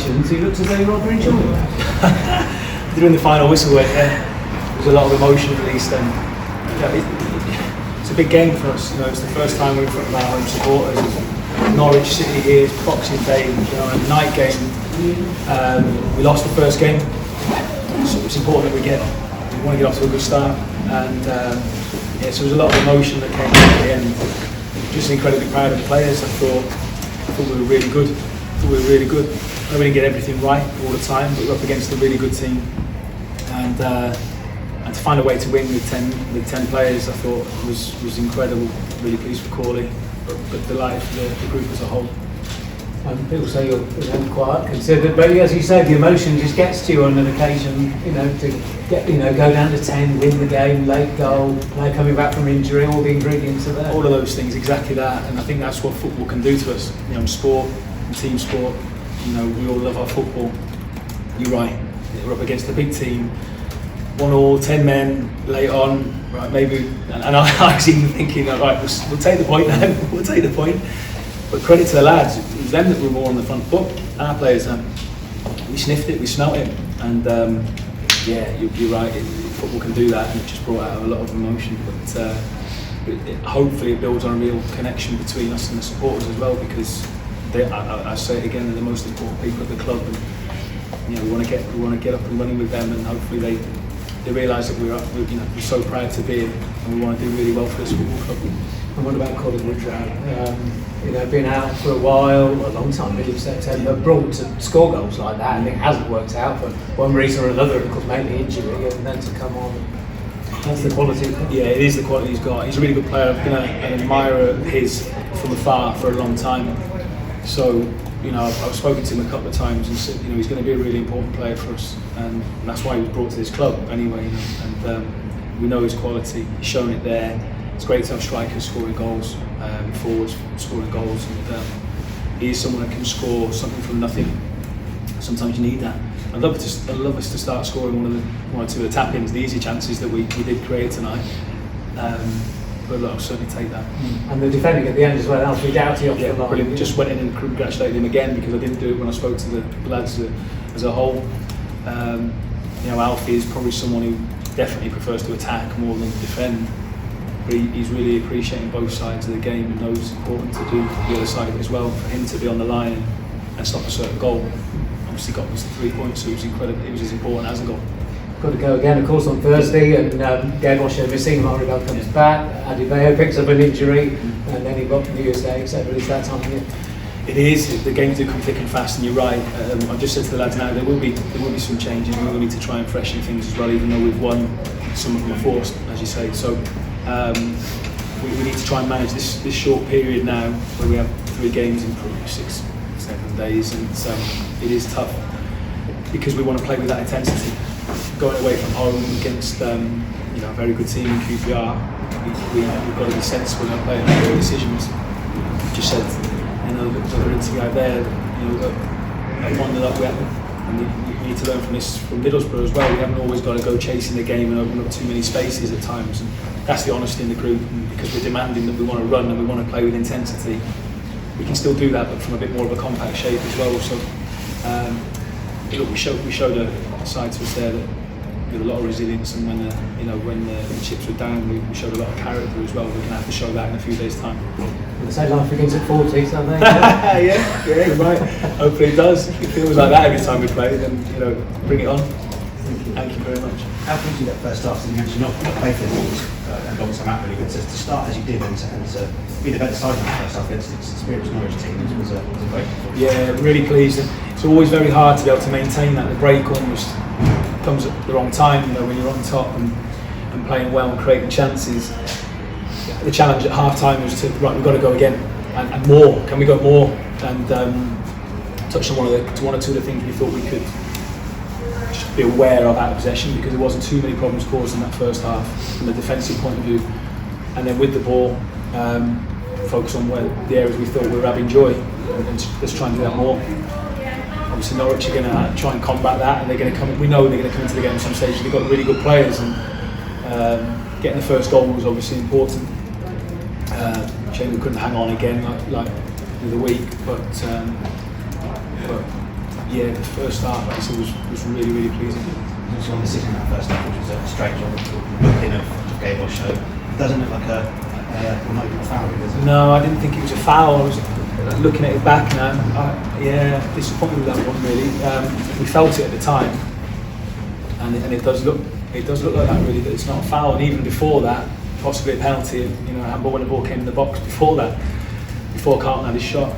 emotions. You looked as though you were rather enjoying that. During the final whistle went there was a lot of emotion released, and it's a big game for us. It's the first time we're in front of our home supporters. Norwich City here, it's Boxing Day, a night game. We lost the first game, so it's important that we want to get off to a good start, and so there was a lot of emotion that came at the end. Just incredibly proud of the players. I thought we were really good. We didn't get everything right all the time, but we're up against a really good team, and to find a way to win with 10 players, I thought was incredible. Really pleased for Corley, but delighted for the group as a whole. People say you're quite considered, but as you say, the emotion just gets to you on an occasion. To get go down to 10, win the game, late goal, player coming back from injury, all the ingredients are there. All of those things, exactly that, and I think that's what football can do to us. Sport, team sport. We all love our football. You're right. We're up against a big team. 1-1, 10 men late on. Right, maybe, and I was even thinking, right, we'll take the point now. We'll take the point. But credit to the lads, it was them that were more on the front foot. Our players, we sniffed it, we smelt it, and you're right. Football can do that, and it just brought out a lot of emotion. But hopefully, it builds on a real connection between us and the supporters as well, because I say it again, they're the most important people at the club, and we want to get up and running with them, and hopefully they realise that we're so proud to be here, and we want to do really well for this football club. And what about Colin Woodrow? Been out for a while, a long time, really, September, brought to score goals like that, and it hasn't worked out for one reason or another, of course, mainly injury, and then to come on. That's the quality. Yeah, it is the quality he's got. He's a really good player. I've been an admirer of his from afar for a long time. So, I've spoken to him a couple of times and said, he's going to be a really important player for us, and that's why he was brought to this club anyway. And we know his quality. He's shown it there. It's great to have strikers scoring goals, forwards scoring goals, and he is someone that can score something from nothing. Sometimes you need that. I'd love us to start scoring one or two of the tap-ins, the easy chances that we did create tonight. But I'll certainly take that. And the defending at the end as well, Alfie Doughty off the line. Brilliant. Just went in and congratulated him again, because I didn't do it when I spoke to the lads as a whole. Alfie is probably someone who definitely prefers to attack more than defend. But he's really appreciating both sides of the game and knows it's important to do the other side of it as well. For him to be on the line and stop a certain goal, obviously got us the 3 points, so it was incredible. It was as important as a goal. Got to go again, of course, on Thursday, and Gabriel missing, Maribel comes back, Adebayo picks up an injury, and then he got New Year's Day, etc. It's that time of year. It is. The games do come thick and fast, and you're right. I've just said to the lads now, there will be some changes. We will need to try and freshen things as well, even though we've won. Some of them are forced, as you say. So we need to try and manage this short period now, where we have 3 games in probably 6-7 days, and it is tough because we want to play with that intensity. Going away from home against a very good team in QPR, we've got to be sensible and play and make decisions. Just said in another interview out there, that 1-0 up, and we need to learn from this from Middlesbrough as well. We haven't always got to go chasing the game and open up too many spaces at times, and that's the honesty in the group. And because we're demanding that we want to run and we want to play with intensity, we can still do that, but from a bit more of a compact shape as well. So we showed a side to us there that with a lot of resilience, and when the chips were down, we showed a lot of character as well. We're going to have to show that in a few days' time. They say life begins at 40, don't they? yeah, right. Hopefully it does. It feels like that every time we play. Then bring it on. Thank you very much. How did you get first start? You mentioned not play for a long time out really, but to start as you did and to be the better side in the first half against this experienced Norwich team was a great performance. Yeah, really pleased. It's always very hard to be able to maintain that. The break almost comes at the wrong time, when you're on top and playing well and creating chances. The challenge at half time was we've got to go again and more. Can we go more? And touched on one or two of the things we thought we could just be aware of out of possession, because there wasn't too many problems caused in that first half from a defensive point of view. And then with the ball, focus on the areas we thought we were having joy, and let's try and do that more. Obviously Norwich are going to try and combat that, and they're going to come. We know they're going to come into the game at some stage. They've got really good players, and getting the first goal was obviously important. Shame we couldn't hang on again like the other week, but Yeah, the first half actually was really, really pleasing. Also on the decision in that first half, which was a strange one, looking of Gable show. It doesn't look like not even a foul, does it? No, I didn't think it was a foul. I was looking at it back now. Disappointed with that one really. We felt it at the time, and it does look like that really. That it's not a foul, and even before that, possibly a penalty. You know, handball when the ball came in the box before that, before Carlton had his shot.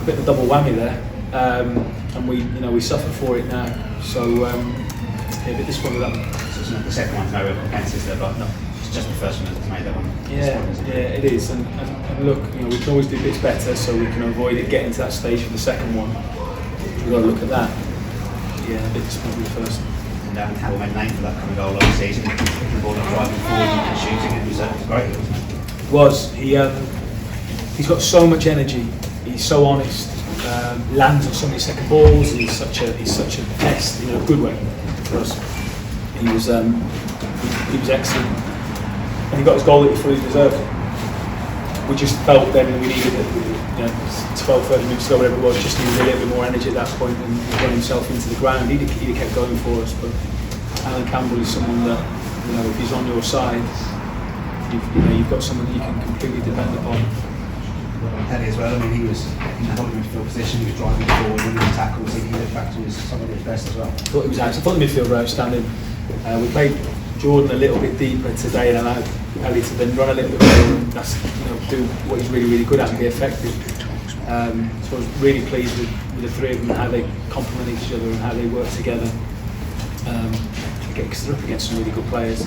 A bit of a double whammy there, and we suffer for it now. So a bit disappointed with that one. So it's not the second one's no real offence, is there? But no, it's just the first one that's made that one. Yeah, it is. And look, we can always do bits better, so we can avoid it getting to that stage for the second one. We've got to look at that. Yeah, a bit disappointed with the first. And Campbell made a name for that kind of goal last season. Picking the ball up, driving forward and shooting it was great, wasn't it? He's got so much energy. He's so honest. Lands on so many second balls. He's such a pest in a good way for us. He was excellent, and he got his goal that he fully deserved. We just felt then we needed 12-30 minutes ago, whatever it was, just needed a little bit more energy at that point and run himself into the ground. He'd kept going for us, but Alan Campbell is someone that, if he's on your side, you've got someone that you can completely depend upon. Penny as well. I mean, he was in the holding midfield position. He was driving forward, winning the tackles. He looked back to some of his best as well. I thought the midfield were outstanding. We played Jordan a little bit deeper today and allowed Ellie to then run a little bit more and that's do what he's really, really good at and be effective. So I was really pleased with the three of them and how they complement each other and how they work together. Because they're up against some really good players.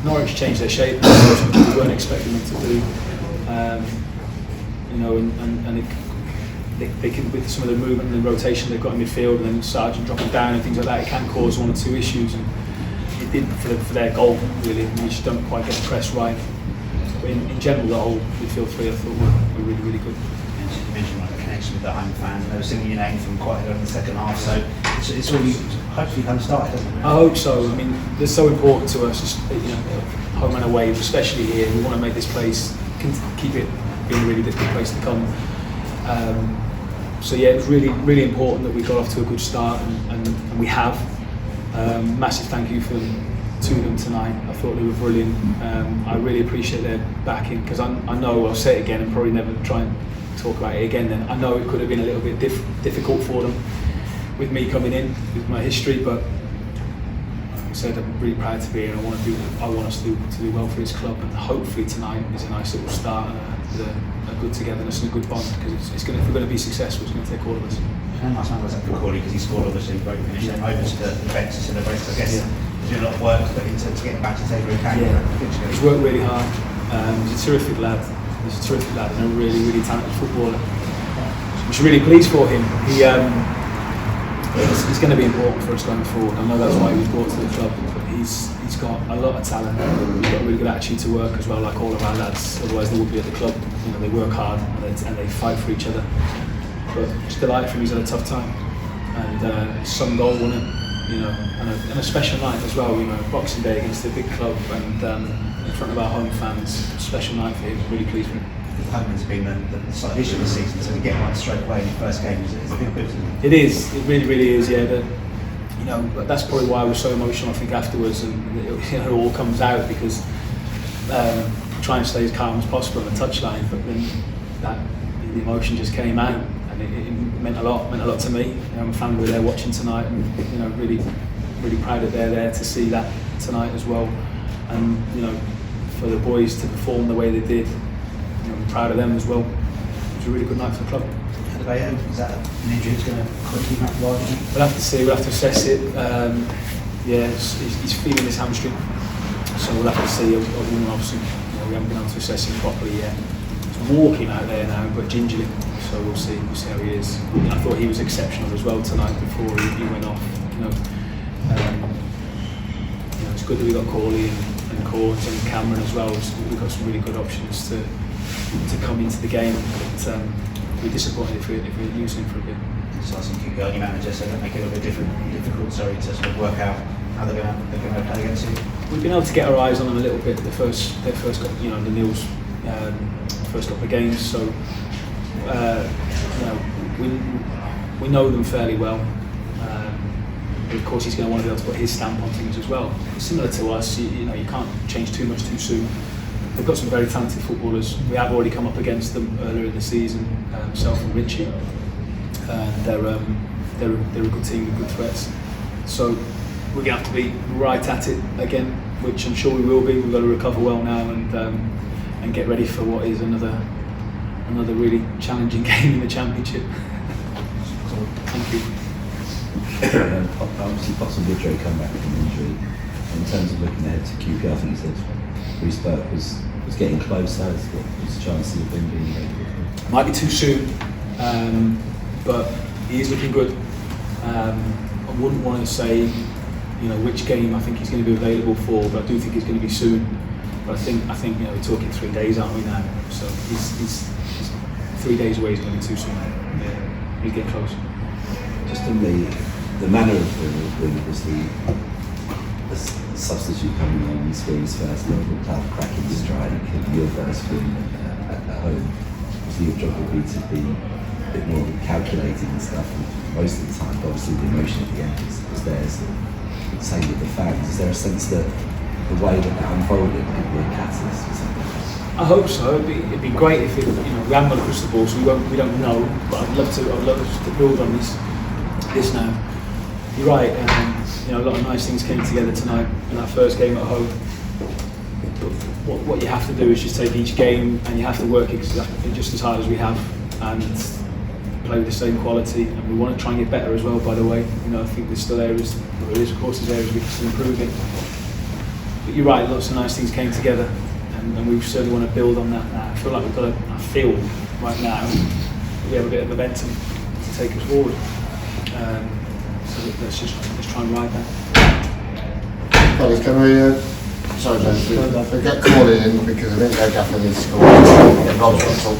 Norwich changed their shape, we weren't expecting them to do. They can, with some of the movement and the rotation they've got in midfield and then Sargent dropping down and things like that, it can cause one or two issues. And it did for their goal, really. We just don't quite get the press right. But in general, the whole midfield three I thought were really, really good. You mentioned like the connection with the home fans. They were singing your name from quite early in the second half, so it's already hopefully kind of started, hasn't it? I hope so. I mean, they're so important to us, home and away, especially here. We want to make this place, keep it being a really difficult place to come. So yeah, it was really, really important that we got off to a good start, and we have. Massive thank you to them tonight. I thought they were brilliant. I really appreciate their backing because I know, I'll say it again and probably never try and talk about it again then, I know it could have been a little bit difficult for them with me coming in with my history, but like I said, I'm really proud to be here and I want us to do well for this club, and hopefully tonight is a nice little start and a good togetherness and a good bond, because if we're going to be successful, it's going to take all of us. And last night was that for Corley because he scored obviously a great finish, then over to the bench to celebrate. So I guess he's doing a lot of work to get back to take a can. He's worked really hard. He's a terrific lad. And a really, really talented footballer. Which I'm really pleased for him. It's going to be important for us going forward. I know that's why he was brought to the club, but he's got a lot of talent. He's got a really good attitude to work as well, like all of our lads. Otherwise, they wouldn't be at the club. They work hard and they fight for each other. But just delighted for him. He's had a tough time, and some goal winner, and a special night as well. Boxing Day against a big club and in front of our home fans. Special night for him. Really pleased with him. Home been the slight issue this season, so to get right straight away in the first game is a big boost. It is. It really, really is. Yeah. But that's probably why I was so emotional. I think afterwards, and it all comes out because try and stay as calm as possible on the touchline, but then the emotion just came out, and it meant a lot to me. My family were there watching tonight, and really, really proud that they're there to see that tonight as well. And for the boys to perform the way they did, I'm proud of them as well. It was a really good night for the club. Is that an injury that's going to quickly come up? We'll have to see. We'll have to assess it. He's feeling his hamstring, so we'll have to see. Obviously, we haven't been able to assess him properly yet. He's walking out there now, but gingerly. So we'll see how he is. I thought he was exceptional as well tonight before he went off. It's good that we got Corley and Cords and Cameron as well. So we've got some really good options to come into the game. But we're disappointed if we're using him for a bit. So I think your manager said that make it a bit difficult. To sort of work out how they're going to play against you. We've been able to get our eyes on them a little bit. Their first the Neil's first couple of games. So we know them fairly well. But of course, he's going to want to be able to put his stamp on things as well. Similar to us, you know, you can't change too much too soon. They've got some very talented footballers. We have already come up against them earlier in the season, Self and Richie. They're a good team with good threats. So we're going to have to be right at it again, which I'm sure we will be. We've got to recover well now and get ready for what is another really challenging game in the Championship. Thank you. Obviously, Potson Woodrow come back from injury. In terms of looking ahead to QPR, I think you said Reece Burke was getting closer. What was the chance of him being available? Might be too soon, but he is looking good. I wouldn't want to say, you know, which game I think he's going to be available for, but I do think it's going to be soon. But I think you know, we're talking 3 days, aren't we now? So he's 3 days away. Is going to be too soon. Yeah, he's getting close. Just in the manner of the was the substitute coming on, scoring his first goal, looked out cracking strike, and your first win at home. So your job would be to be a bit more calculating and stuff most of the time, but obviously the emotion at the end is there. So same with the fans. Is there a sense that the way that unfolded could be a catalyst for something? I hope so. It'd be great if it, you know, we haven't got a crystal ball, so we don't know. But I'd love to build on this now. You're right. You know, a lot of nice things came together tonight in that first game at home. But what you have to do is just take each game and you have to work just as hard as we have and play with the same quality. And we want to try and get better as well. By the way, you know, I think there's still areas. Well, there is, of course, there's areas we can still improve in. But you're right. Lots of nice things came together. And we certainly want to build on that now. I feel like we've got I feel right now we have a bit of momentum to take us forward. So let's try and ride that. Fellas, can we, sorry James, we get calling in because I think they're definitely scoring. Rob's got to talk